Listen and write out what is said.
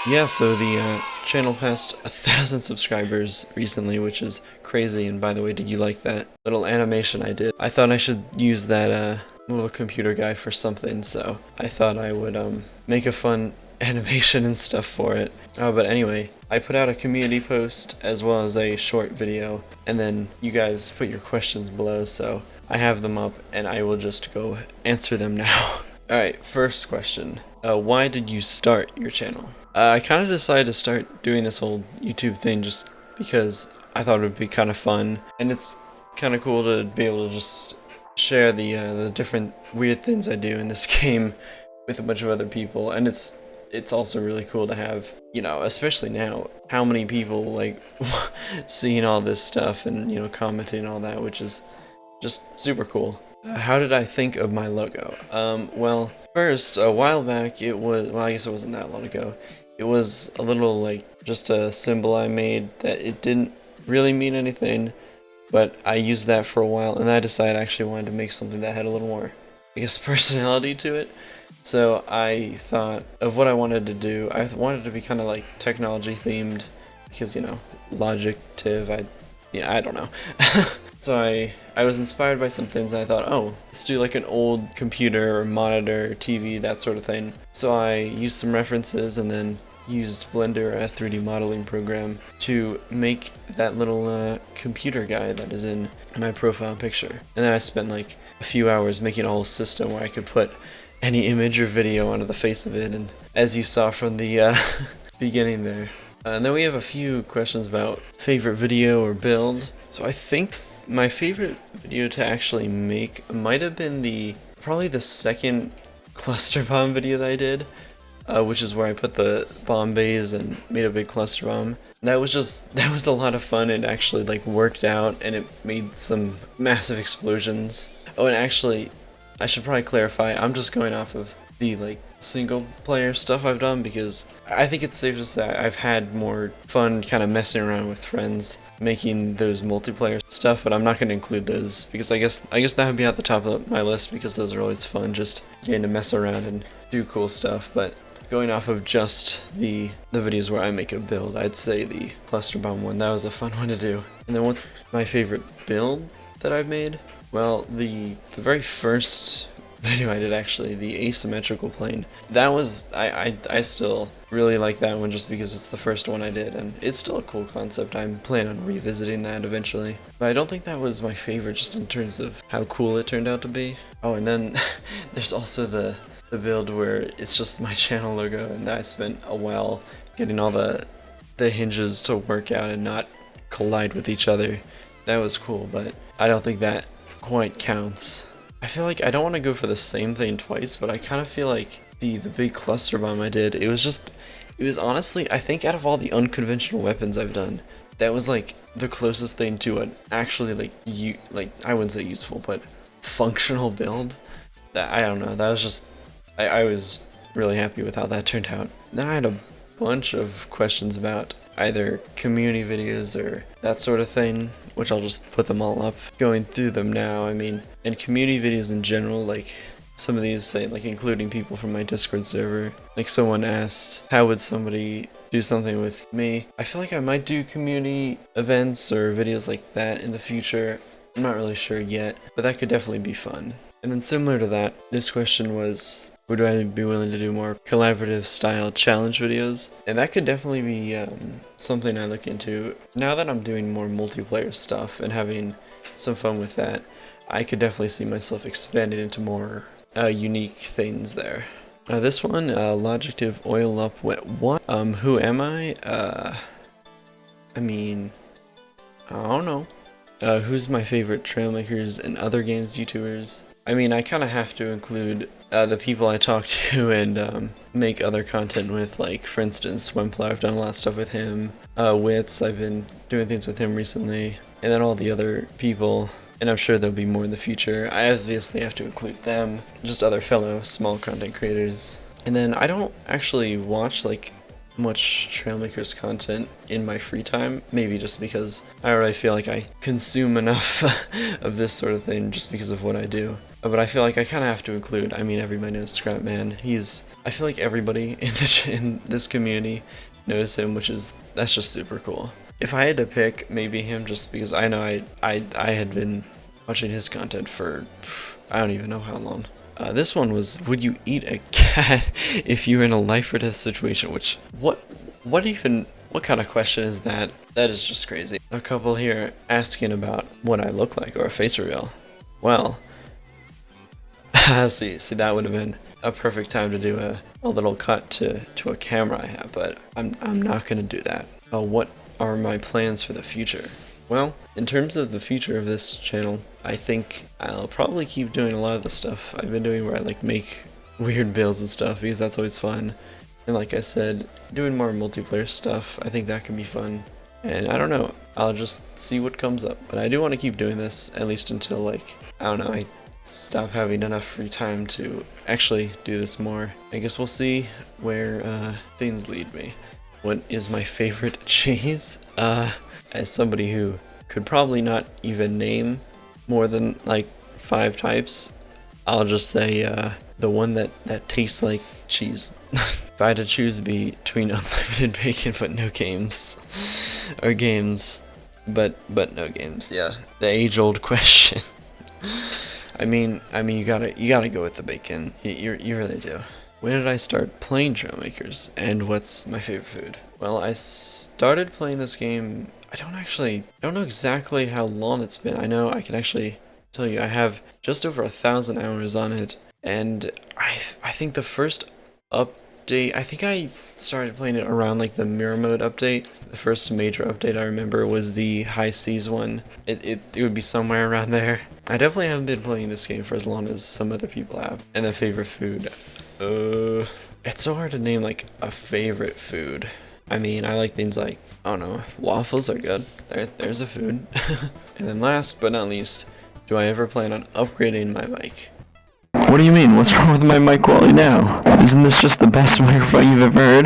Yeah, so the channel passed 1,000 subscribers recently, which is crazy. And by the way, did you like that little animation I did? I thought I should use that little computer guy for something, so I thought I would make a fun animation and stuff for it. But anyway, I put out a community post as well as a short video, and then you guys put your questions below, so I have them up and I will just go answer them now. Alright, first question. Why did you start your channel? I kind of decided to start doing this whole YouTube thing just because I thought it would be kind of fun, and it's kind of cool to be able to just share the different weird things I do in this game with a bunch of other people, and it's also really cool to have, you know, especially now, how many people like seeing all this stuff and, you know, commenting all that, which is just super cool. How did I think of my logo? Well, first, a while back, it was, well, I guess it wasn't that long ago. It was a little, like, just a symbol I made that it didn't really mean anything, but I used that for a while, and I decided I actually wanted to make something that had a little more, I guess, personality to it. So I thought of what I wanted to do. I wanted to be kind of, like, technology themed, because, you know, Logictive, I don't know. So I was inspired by some things, and I thought, oh, let's do like an old computer or monitor, TV, that sort of thing. So I used some references and then used Blender, a 3D modeling program, to make that little computer guy that is in my profile picture. And then I spent like a few hours making a whole system where I could put any image or video onto the face of it, and as you saw from the beginning there. And then we have a few questions about favorite video or build. So I think my favorite video to actually make might have been probably the second cluster bomb video that I did, which is where I put the bomb bays and made a big cluster bomb. That was a lot of fun. It actually like worked out, and it made some massive explosions. Oh, and actually, I should probably clarify, I'm just going off of the like single player stuff I've done, because I think it's safe to say I've had more fun kind of messing around with friends making those multiplayer stuff, but I'm not going to include those because I guess that would be at the top of my list, because those are always fun, just getting to mess around and do cool stuff. But going off of just the videos where I make a build, I'd say the cluster bomb one, that was a fun one to do. And then what's my favorite build that I've made? Well, the very first video I did, actually, the asymmetrical plane, that was, I still really like that one just because it's the first one I did, and it's still a cool concept. I'm planning on revisiting that eventually, but I don't think that was my favorite just in terms of how cool it turned out to be. Oh, and then there's also the build where it's just my channel logo, and I spent a while getting all the hinges to work out and not collide with each other. That was cool, but I don't think that quite counts. I feel like I don't want to go for the same thing twice, but I kind of feel like the big cluster bomb I did, it was honestly, I think out of all the unconventional weapons I've done, that was like the closest thing to an actually like I wouldn't say useful, but functional build. That, I don't know, that was just, I was really happy with how that turned out. Then I had a bunch of questions about either community videos or that sort of thing, which I'll just put them all up. Going through them now, I mean, and community videos in general, like some of these say, like including people from my Discord server. Like someone asked, how would somebody do something with me? I feel like I might do community events or videos like that in the future. I'm not really sure yet, but that could definitely be fun. And then similar to that, this question was, would I be willing to do more collaborative style challenge videos? And that could definitely be something I look into. Now that I'm doing more multiplayer stuff and having some fun with that, I could definitely see myself expanding into more unique things there. This one, Logictive Oil Up Wet What? Who am I? I mean, I don't know. Who's my favorite Trailmakers and other games YouTubers? I mean, I kind of have to include the people I talk to and make other content with, like, for instance, Swimplow, I've done a lot of stuff with him. Wits, I've been doing things with him recently. And then all the other people, and I'm sure there'll be more in the future. I obviously have to include them, just other fellow small content creators. And then I don't actually watch, like, much Trailmakers content in my free time, maybe just because I already feel like I consume enough of this sort of thing just because of what I do. But I feel like I kind of have to include, I mean, everybody knows Scrapman. He's I feel like everybody in this community knows him, that's just super cool. If I had to pick, maybe him, just because I know I had been watching his content for I don't even know how long. This one was, would you eat a cat if you were in a life or death situation? Which, what kind of question is that? That is just crazy. A couple here asking about what I look like, or a face reveal. Well, see, that would have been a perfect time to do a little cut to a camera I have, but I'm not gonna do that. What are my plans for the future? Well, in terms of the future of this channel, I think I'll probably keep doing a lot of the stuff I've been doing, where I like make weird builds and stuff, because that's always fun. And like I said, doing more multiplayer stuff, I think that can be fun. And I don't know, I'll just see what comes up. But I do want to keep doing this, at least until, like, I don't know, I stop having enough free time to actually do this more. I guess we'll see where things lead me. What is my favorite cheese? As somebody who could probably not even name more than like 5 types, I'll just say the one that tastes like cheese. If I had to choose between unlimited bacon but no games, or games but no games, yeah, the age-old question. I mean, you gotta go with the bacon. You really do. When did I start playing Trailmakers, and what's my favorite food? Well, I started playing this game. I don't know exactly how long it's been. I know I can actually tell you I have just over 1,000 hours on it, and I think the first update, I think I started playing it around like the mirror mode update. The first major update I remember was the high seas one. It would be somewhere around there. I definitely haven't been playing this game for as long as some other people have. And the favorite food, it's so hard to name like a favorite food. I mean, I like things like, I don't know, waffles are good. There's a food. And then last but not least, do I ever plan on upgrading my mic? What do you mean? What's wrong with my mic quality now? Isn't this just the best microphone you've ever heard?